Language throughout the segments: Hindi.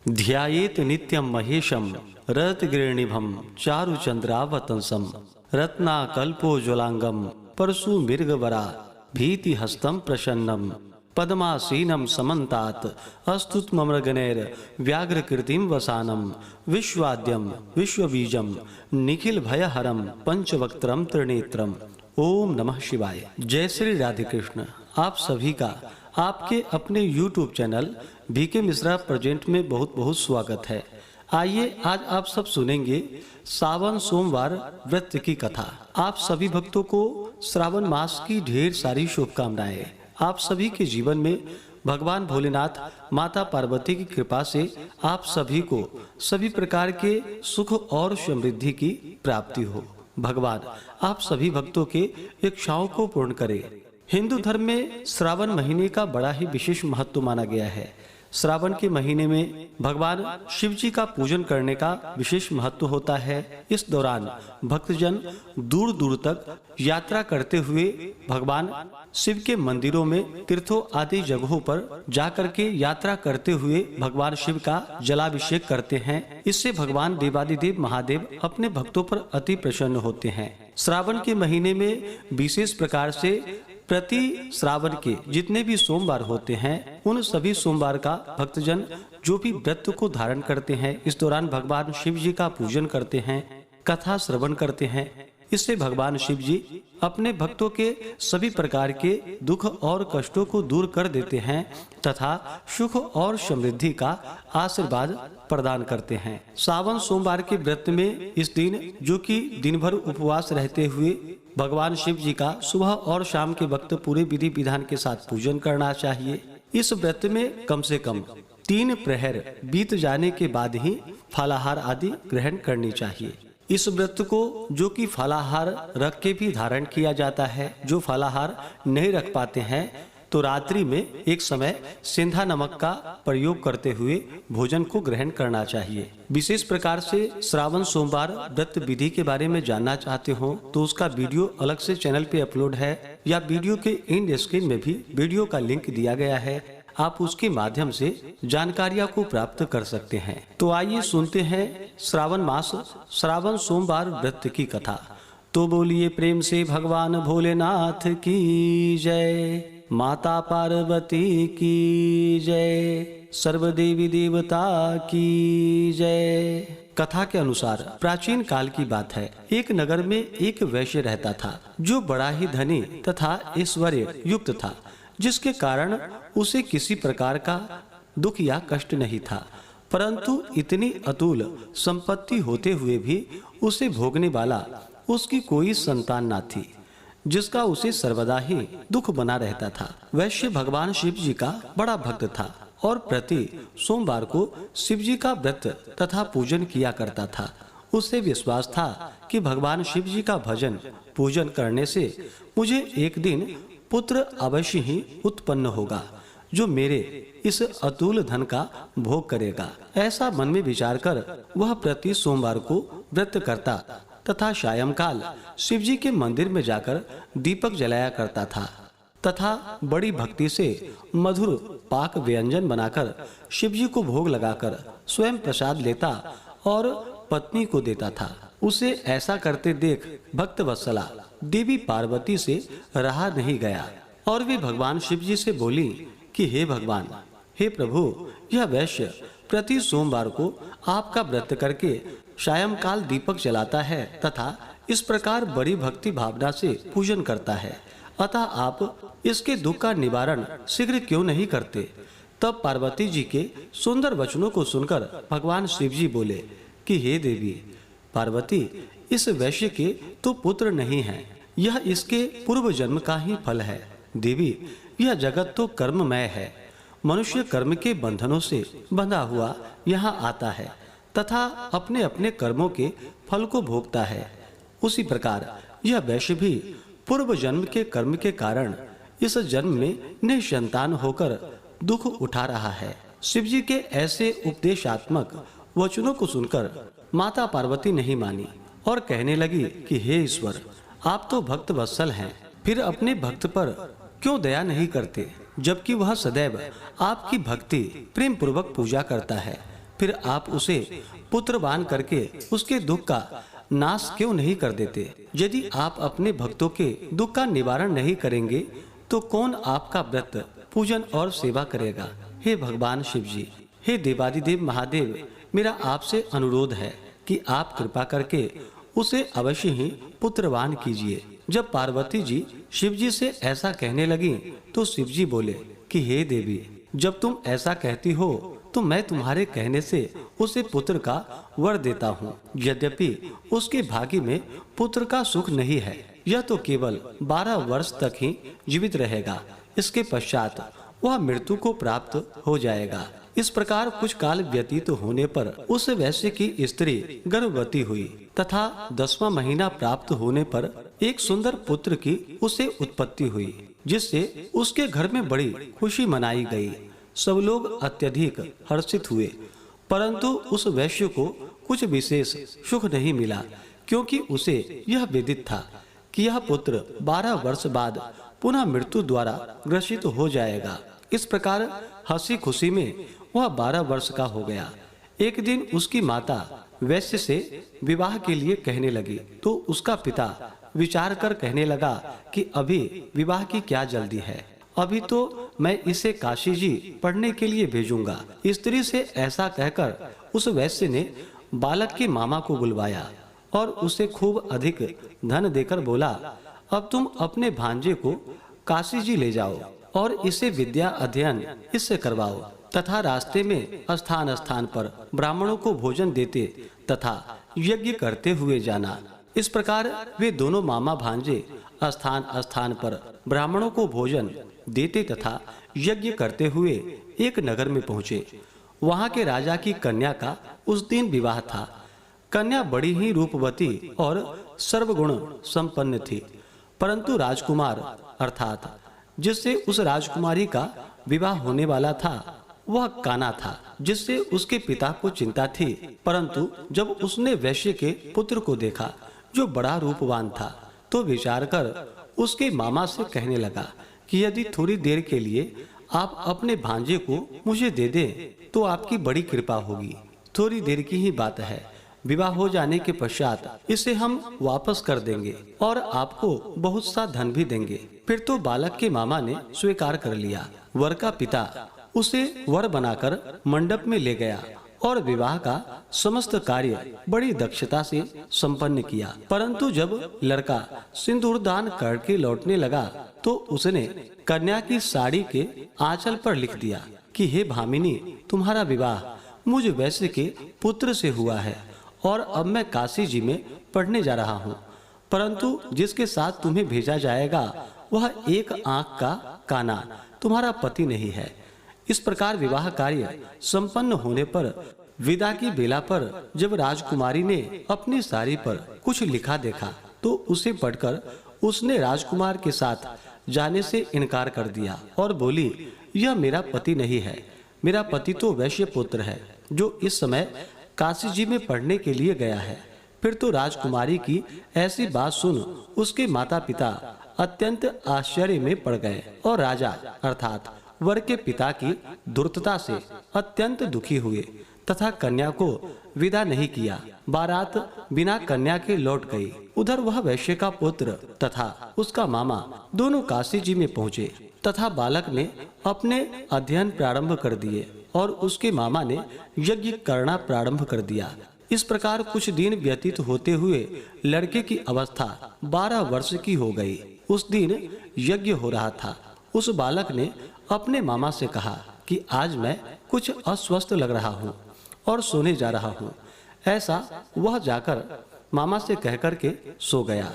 ध्यायेत नित्यं महेशं रत्नगिरिनिभं चारुचन्द्रावतंसं रत्नाकल्पोज्ज्वलांगं परशुमृगवरा भीतिहस्तं प्रसन्नं पद्मासीनं समन्तात् अस्तुत्ममृगनैर्व्याघ्रकृतिं वसानं विश्वाद्यं विश्वबीजं निखिलभयहरं पंचवक्त्रं त्रिनेत्रम्। ओम नमः शिवाय। जय श्री राधे कृष्ण। आप सभी का आपके अपने YouTube channel BK Mishra present में बहुत बहुत स्वागत है। आइए आज आप सब सुनेंगे सावन सोमवार व्रत की कथा। आप सभी भक्तों को श्रावण मास की ढेर सारी शुभकामनाएं। आप सभी के जीवन में भगवान भोलेनाथ माता पार्वती की कृपा से आप सभी को सभी प्रकार के सुख और समृद्धि की प्राप्ति हो। भगवान आप सभी भक्तों के इच्छाओं को पूर्ण करे। हिंदू धर्म में श्रावण महीने का बड़ा ही विशेष महत्व माना गया है। श्रावण के महीने में भगवान शिव जी का पूजन करने का विशेष महत्व होता है। इस दौरान भक्तजन दूर दूर तक यात्रा करते हुए भगवान शिव के मंदिरों में, तीर्थों आदि जगहों पर जाकर के यात्रा करते हुए भगवान शिव का जलाभिषेक करते हैं। इससे भगवान देवादिदेव महादेव अपने भक्तों पर अति प्रसन्न होते हैं। श्रावण के महीने में विशेष प्रकार से प्रति श्रावण के जितने भी सोमवार होते हैं, उन सभी सोमवार का भक्तजन जो भी व्रत को धारण करते हैं, इस दौरान भगवान शिव जी का पूजन करते हैं, कथा श्रवण करते हैं। इससे भगवान शिव जी अपने भक्तों के सभी प्रकार के दुख और कष्टों को दूर कर देते हैं तथा सुख और समृद्धि का आशीर्वाद प्रदान करते हैं। सावन सोमवार के व्रत में इस दिन जो कि दिन भर उपवास रहते हुए भगवान शिव जी का सुबह और शाम के वक्त पूरे विधि विधान के साथ पूजन करना चाहिए। इस व्रत में कम से कम 3 प्रहर बीत जाने के बाद ही फलाहार आदि ग्रहण करनी चाहिए। इस व्रत को जो कि फलाहार रख के भी धारण किया जाता है, जो फलाहार नहीं रख पाते हैं तो रात्रि में एक समय सेंधा नमक का प्रयोग करते हुए भोजन को ग्रहण करना चाहिए। विशेष प्रकार से श्रावण सोमवार व्रत विधि के बारे में जानना चाहते हो तो उसका वीडियो अलग से चैनल पे अपलोड है, या वीडियो के एंड स्क्रीन में भी वीडियो का लिंक दिया गया है। आप उसके माध्यम से जानकारियां को प्राप्त कर सकते हैं। तो आइए सुनते हैं श्रावण मास श्रावण सोमवार व्रत की कथा। तो बोलिए प्रेम से भगवान भोलेनाथ की जय, माता पार्वती की जय, सर्व देवी देवता की जय। कथा के अनुसार प्राचीन काल की बात है। एक नगर में एक वैश्य रहता था जो बड़ा ही धनी तथा ऐश्वर्य युक्त था, जिसके कारण उसे किसी प्रकार का दुख या कष्ट नहीं था। परंतु इतनी अतुल संपत्ति होते हुए भी उसे भोगने वाला उसकी कोई संतान न थी, जिसका उसे सर्वदा ही दुख बना रहता था। वैश्य भगवान शिव जी का बड़ा भक्त था और प्रति सोमवार को शिव जी का व्रत तथा पूजन किया करता था। उसे विश्वास था कि भगवान शिव जी का भजन पूजन करने से मुझे एक दिन पुत्र अवश्य ही उत्पन्न होगा, जो मेरे इस अतुल धन का भोग करेगा। ऐसा मन में विचार कर वह प्रति सोमवार को व्रत करता तथा सायंकाल शिव जी के मंदिर में जाकर दीपक जलाया करता था तथा बड़ी भक्ति से मधुर पाक व्यंजन बनाकर शिव जी को भोग लगाकर स्वयं प्रसाद लेता और पत्नी को देता था। उसे ऐसा करते देख भक्त वत्सला देवी पार्वती से रहा नहीं गया और वे भगवान शिव जी से बोली कि हे भगवान, हे प्रभु, यह वैश्य प्रति सोमवार को आपका व्रत करके सायंकाल दीपक जलाता है तथा इस प्रकार बड़ी भक्ति भावना से पूजन करता है, अतः आप इसके दुख का निवारण शीघ्र क्यों नहीं करते। तब पार्वती जी के सुंदर वचनों को सुनकर भगवान शिव जी बोले कि हे देवी पार्वती, इस वैश्य के तो पुत्र नहीं है, यह इसके पूर्व जन्म का ही फल है। देवी, यह जगत तो कर्ममय है, मनुष्य कर्म के बंधनों से बंधा हुआ यहाँ आता है तथा अपने अपने कर्मों के फल को भोगता है। उसी प्रकार यह वैश्य भी पूर्व जन्म के कर्म के कारण इस जन्म में निसंतान होकर दुख उठा रहा है। शिव जी के ऐसे उपदेशात्मक वचनों को सुनकर माता पार्वती नहीं मानी और कहने लगी कि हे ईश्वर, आप तो भक्त वत्सल हैं, फिर अपने भक्त पर क्यों दया नहीं करते, जबकि वह सदैव आपकी भक्ति प्रेम पूर्वक पूजा करता है। फिर आप उसे पुत्रवान करके उसके दुख का नाश क्यों नहीं कर देते? यदि आप अपने भक्तों के दुख का निवारण नहीं करेंगे तो कौन आपका व्रत, पूजन और सेवा करेगा? हे भगवान शिव जी, हे देवादिदेव महादेव, मेरा आपसे अनुरोध है कि आप कृपा करके उसे अवश्य ही पुत्रवान कीजिए। जब पार्वती जी शिव जी से ऐसा कहने लगी तो शिव जी बोले कि हे देवी, जब तुम ऐसा कहती हो तो मैं तुम्हारे कहने से उसे पुत्र का वर देता हूँ। यद्यपि उसके भाग्य में पुत्र का सुख नहीं है, यह तो केवल 12 वर्ष तक ही जीवित रहेगा। इसके पश्चात वह मृत्यु को प्राप्त हो जाएगा। इस प्रकार कुछ काल व्यतीत होने पर उस वैश्य की स्त्री गर्भवती हुई तथा 10वां महीना प्राप्त होने पर एक सुंदर पुत्र की उसे उत्पत्ति हुई, जिससे उसके घर में बड़ी खुशी मनाई गई। सब लोग अत्यधिक हर्षित हुए, परंतु उस वैश्य को कुछ विशेष सुख नहीं मिला, क्योंकि उसे यह विदित था कि यह पुत्र 12 वर्ष बाद पुनः मृत्यु द्वारा ग्रसित हो जाएगा। इस प्रकार हंसी खुशी में वह 12 वर्ष का हो गया। एक दिन उसकी माता वैश्य से विवाह के लिए कहने लगी तो उसका पिता विचार कर कहने लगा कि अभी विवाह की क्या जल्दी है, अभी तो मैं इसे काशी जी पढ़ने के लिए भेजूंगा। स्त्री से ऐसा कहकर उस वैश्य ने बालक के मामा को बुलवाया और उसे खूब अधिक धन देकर बोला, अब तुम अपने भांजे को काशी जी ले जाओ और इसे विद्या अध्ययन इससे करवाओ तथा रास्ते में स्थान स्थान पर ब्राह्मणों को भोजन देते तथा यज्ञ करते हुए जाना। इस प्रकार वे दोनों मामा भांजे स्थान स्थान पर ब्राह्मणों को भोजन देते तथा यज्ञ करते हुए एक नगर में पहुँचे। वहाँ के राजा की कन्या का उस दिन विवाह था। कन्या बड़ी ही रूपवती और सर्वगुण संपन्न थी, परंतु राजकुमार अर्थात जिससे उस राजकुमारी का विवाह होने वाला था वह काना था, जिससे उसके पिता को चिंता थी। परंतु जब उसने वैश्य के पुत्र को देखा जो बड़ा रूपवान था तो विचार कर उसके मामा से कहने लगा कि यदि थोड़ी देर के लिए आप अपने भांजे को मुझे दे दें तो आपकी बड़ी कृपा होगी। थोड़ी देर की ही बात है, विवाह हो जाने के पश्चात इसे हम वापस कर देंगे और आपको बहुत सा धन भी देंगे। फिर तो बालक के मामा ने स्वीकार कर लिया। वर का पिता उसे वर बनाकर मंडप में ले गया और विवाह का समस्त कार्य बड़ी दक्षता से संपन्न किया। परंतु जब लड़का सिंदूर दान करके लौटने लगा तो उसने कन्या की साड़ी के आंचल पर लिख दिया कि हे भामिनी, तुम्हारा विवाह मुझ वैश्य के पुत्र से हुआ है और अब मैं काशी जी में पढ़ने जा रहा हूँ, परंतु जिसके साथ तुम्हें भेजा जाएगा वह एक आंख का काना तुम्हारा पति नहीं है। इस प्रकार विवाह कार्य संपन्न होने पर विदा की बेला पर जब राजकुमारी ने अपनी साड़ी पर कुछ लिखा देखा तो उसे पढ़कर उसने राजकुमार के साथ जाने से इनकार कर दिया और बोली, यह मेरा पति नहीं है, मेरा पति तो वैश्य पुत्र है जो इस समय काशी जी में पढ़ने के लिए गया है। फिर तो राजकुमारी की ऐसी बात सुन उसके माता पिता अत्यंत आश्चर्य में पड़ गए और राजा अर्थात वर के पिता की धूर्तता से अत्यंत दुखी हुए तथा कन्या को विदा नहीं किया। बारात बिना कन्या के लौट गई। उधर वह वैश्य का पुत्र तथा उसका मामा दोनों काशी जी में पहुँचे तथा बालक ने अपने अध्ययन प्रारंभ कर दिए और उसके मामा ने यज्ञ करना प्रारंभ कर दिया। इस प्रकार कुछ दिन व्यतीत होते हुए लड़के की अवस्था 12 वर्ष की हो गई। उस दिन यज्ञ हो रहा था। उस बालक ने अपने मामा से कहा कि आज मैं कुछ अस्वस्थ लग रहा हूँ और सोने जा रहा हूँ। ऐसा वह जाकर मामा से कहकर के सो गया,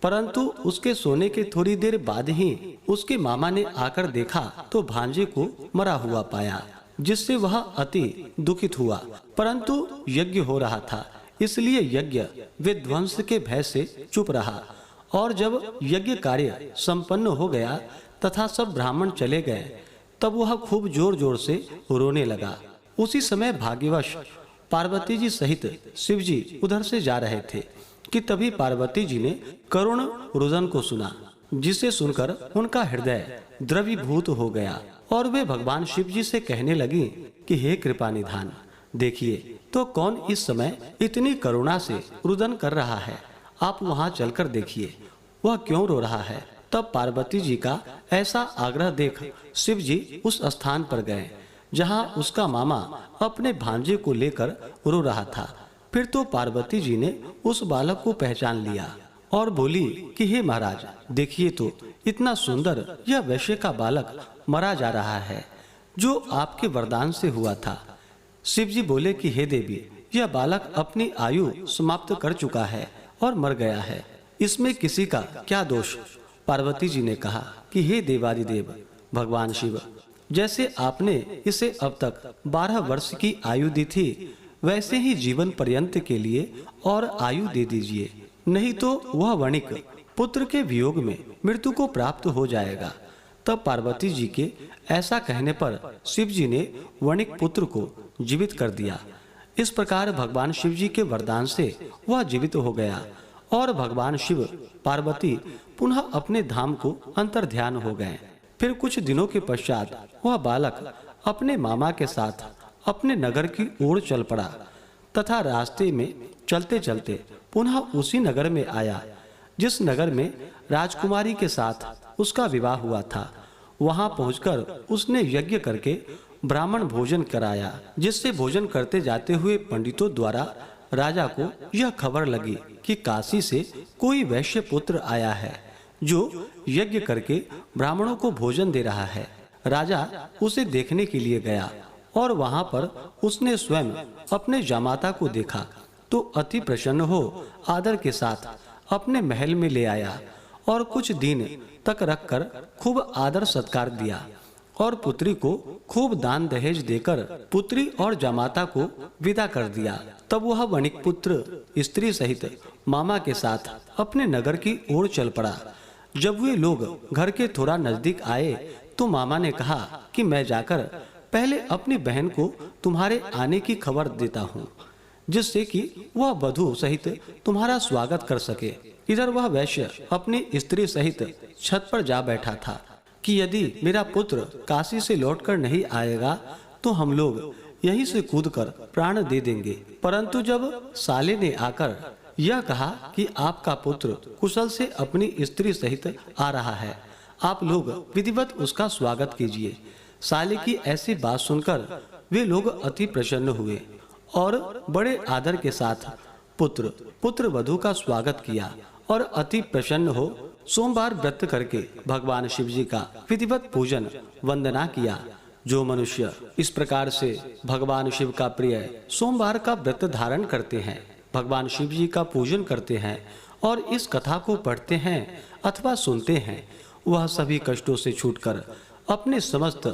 परंतु उसके सोने के थोड़ी देर बाद ही उसके मामा ने आकर देखा तो भांजे को मरा हुआ पाया, जिससे वह अति दुखित हुआ। परंतु यज्ञ हो रहा था, इसलिए यज्ञ विध्वंस के भय से चुप रहा। और जब यज्ञ कार्य संपन्न हो गया तथा सब ब्राह्मण चले गए तब वह खूब जोर जोर से रोने लगा। उसी समय भाग्यवश पार्वती जी सहित शिव जी उधर से जा रहे थे कि तभी पार्वती जी ने करुण रुदन को सुना, जिसे सुनकर उनका हृदय द्रवीभूत हो गया और वे भगवान शिव जी से कहने लगी कि हे कृपा निधान, देखिए तो कौन इस समय इतनी करुणा से रुदन कर रहा है, आप वहां चलकर देखिए वह क्यों रो रहा है। तब पार्वती जी का ऐसा आग्रह देख शिव जी उस स्थान पर गए जहां उसका मामा अपने भांजे को लेकर रो रहा था। फिर तो पार्वती जी ने उस बालक को पहचान लिया और बोली कि हे महाराज, देखिए तो इतना सुंदर यह वैश्य का बालक मरा जा रहा है जो आपके वरदान से हुआ था। शिव जी बोले कि हे देवी, यह बालक अपनी आयु समाप्त कर चुका है और मर गया है, इसमें किसी का क्या दोष। पार्वती जी ने कहा कि हे देवादिदेव भगवान शिव, जैसे आपने इसे अब तक 12 वर्ष की आयु दी थी, वैसे ही जीवन पर्यंत के लिए और आयु दे दीजिए, नहीं तो वह वणिक पुत्र के वियोग में मृत्यु को प्राप्त हो जाएगा। तब पार्वती जी के ऐसा कहने पर शिव जी ने वणिक पुत्र को जीवित कर दिया। इस प्रकार भगवान शिव जी के वरदान से वह जीवित हो गया और भगवान शिव पार्वती पुनः अपने धाम को अंतर्ध्यान हो गए। फिर कुछ दिनों के पश्चात वह बालक अपने मामा के साथ अपने नगर की ओर चल पड़ा तथा रास्ते में चलते चलते पुनः उसी नगर में आया जिस नगर में राजकुमारी के साथ उसका विवाह हुआ था। वहां पहुंचकर उसने यज्ञ करके ब्राह्मण भोजन कराया, जिससे भोजन करते जाते हुए पंडितों द्वारा राजा को यह खबर लगी कि काशी से कोई वैश्य पुत्र आया है जो यज्ञ करके ब्राह्मणों को भोजन दे रहा है। राजा उसे देखने के लिए गया और वहां पर उसने स्वयं अपने जामाता को देखा तो अति प्रसन्न हो आदर के साथ अपने महल में ले आया और कुछ दिन तक रखकर खूब आदर सत्कार दिया और पुत्री को खूब दान दहेज देकर पुत्री और जामाता को विदा कर दिया। तब वह वणिक पुत्र स्त्री सहित मामा के साथ अपने नगर की ओर चल पड़ा। जब वे लोग घर के थोड़ा नजदीक आए तो मामा ने कहा कि मैं जाकर पहले अपनी बहन को तुम्हारे आने की खबर देता हूँ, जिससे कि वह वधू सहित तुम्हारा स्वागत कर सके। इधर वह वैश्य अपनी स्त्री सहित छत पर जा बैठा था कि यदि मेरा पुत्र काशी से लौटकर नहीं आएगा तो हम लोग यहीं से कूदकर प्राण दे देंगे। परंतु जब साले ने आकर यह कहा कि आपका पुत्र कुशल से अपनी स्त्री सहित आ रहा है, आप लोग विधिवत उसका स्वागत कीजिए। साले की ऐसी बात सुनकर वे लोग अति प्रसन्न हुए और बड़े आदर के साथ पुत्र वधू का स्वागत किया और अति प्रसन्न हो सोमवार व्रत करके भगवान शिव जी का विधिवत पूजन वंदना किया। जो मनुष्य इस प्रकार से भगवान शिव का प्रिय सोमवार का व्रत धारण करते हैं, भगवान शिव जी का पूजन करते हैं और इस कथा को पढ़ते हैं अथवा सुनते हैं, वह सभी कष्टों से छूटकर अपने समस्त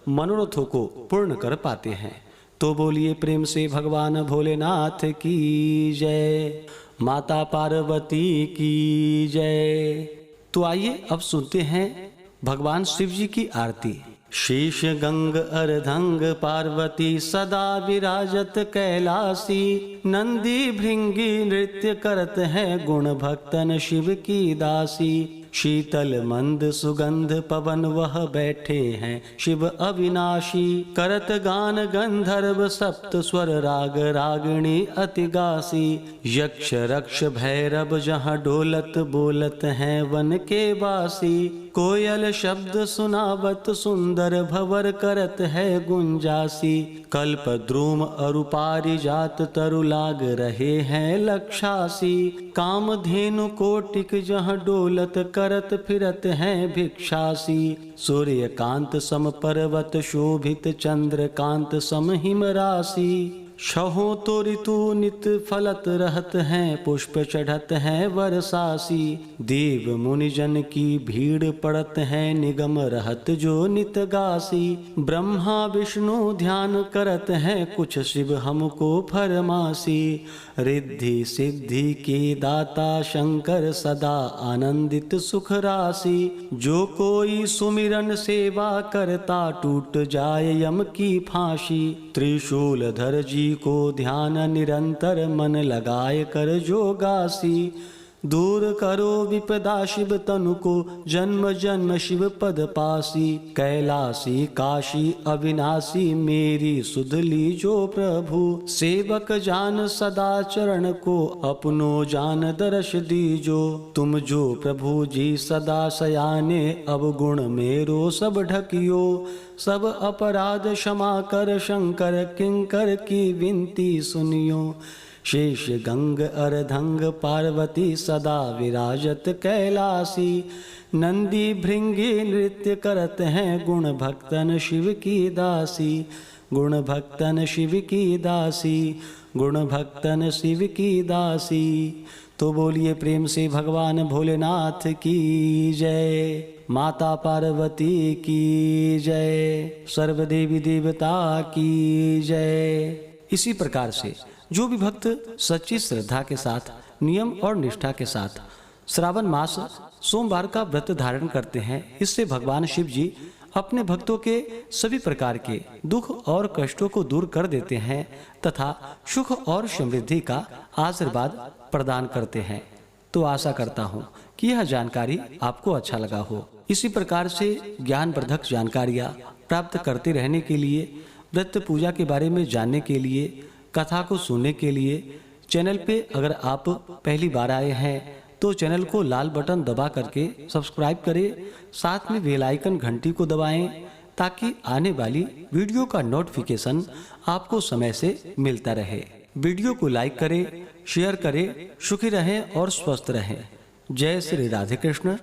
मनोरथों को पूर्ण कर पाते हैं। तो बोलिए प्रेम से भगवान भोलेनाथ की जय, माता पार्वती की जय। तो आइए अब सुनते हैं भगवान शिव जी की आरती। शीश गंग अर्धंग पार्वती सदा विराजत कैलासी, नंदी भृंगी नृत्य करत है गुण भक्तन शिव की दासी। शीतल मंद सुगंध पवन वह बैठे हैं शिव अविनाशी, करत गान गंधर्व सप्त स्वर राग रागिणी अति गासी। यक्ष रक्ष भैरव जहाँ डोलत बोलत हैं वन के वासी, कोयल शब्द सुनावत सुंदर भवर करत है गुंजासी। कल्प द्रुम अरु पारिजात तरु लाग रहे हैं लक्षासी, कामधेनु कोटिक जहाँ डोलत करत फिरत हैं भिक्षासी। सूर्य कांत सम पर्वत शोभित चंद्र कांत सम हिम राशि, छहों तो ऋतु नित फलत रहत हैं पुष्प चढ़त हैं वर्षासी। देव मुनि जन की भीड़ पड़त है निगम रहत जो नित गासी, ब्रह्मा विष्णु ध्यान करत हैं कुछ शिव हमको फरमासी। रिद्धि सिद्धि के दाता शंकर सदा आनंदित सुख राशि, जो कोई सुमिरन सेवा करता टूट जाए यम की फांसी। त्रिशूल धर जी को ध्यान निरंतर मन लगाए कर जो गासी, दूर करो विपदा शिव तनु को, जन्म जन्म शिव पद पासी। कैलासी काशी अविनाशी, मेरी सुध लीजो प्रभु। सेवक जान सदा चरण को, अपनो जान दर्श दीजो। तुम जो प्रभु जी सदा सयाने, अब गुण मेरो सब ढकियो। सब अपराध क्षमा कर शंकर, किंकर की विनती सुनियो। शेष गंग अर्धंग पार्वती, सदा विराजत कैलासी। नंदी भृंगी नृत्य करत हैं, गुण भक्तन शिव की दासी। गुण भक्तन शिव की दासी, गुण भक्तन शिव की दासी। तो बोलिए प्रेम से भगवान भोलेनाथ की जय, माता पार्वती की जय, सर्वदेवी देवता की जय। इसी प्रकार से जो भी भक्त सच्ची श्रद्धा के साथ, नियम और निष्ठा के साथ श्रावण मास सोमवार का व्रत धारण करते हैं, इससे भगवान शिव जी अपने भक्तों के सभी प्रकार के दुख और कष्टों को दूर कर देते हैं तथा सुख और समृद्धि का आशीर्वाद प्रदान करते हैं। तो आशा करता हूँ कि यह जानकारी आपको अच्छा लगा हो। इसी प्रकार से ज्ञानवर्धक जानकारियाँ प्राप्त करते रहने के लिए, व्रत पूजा के बारे में जानने के लिए, कथा को सुनने के लिए चैनल पे अगर आप पहली बार आए हैं तो चैनल को लाल बटन दबा करके सब्सक्राइब करें, साथ में बेल आइकन घंटी को दबाएं ताकि आने वाली वीडियो का नोटिफिकेशन आपको समय से मिलता रहे। वीडियो को लाइक करें, शेयर करें। सुखी रहें और स्वस्थ रहें। जय श्री राधे कृष्ण।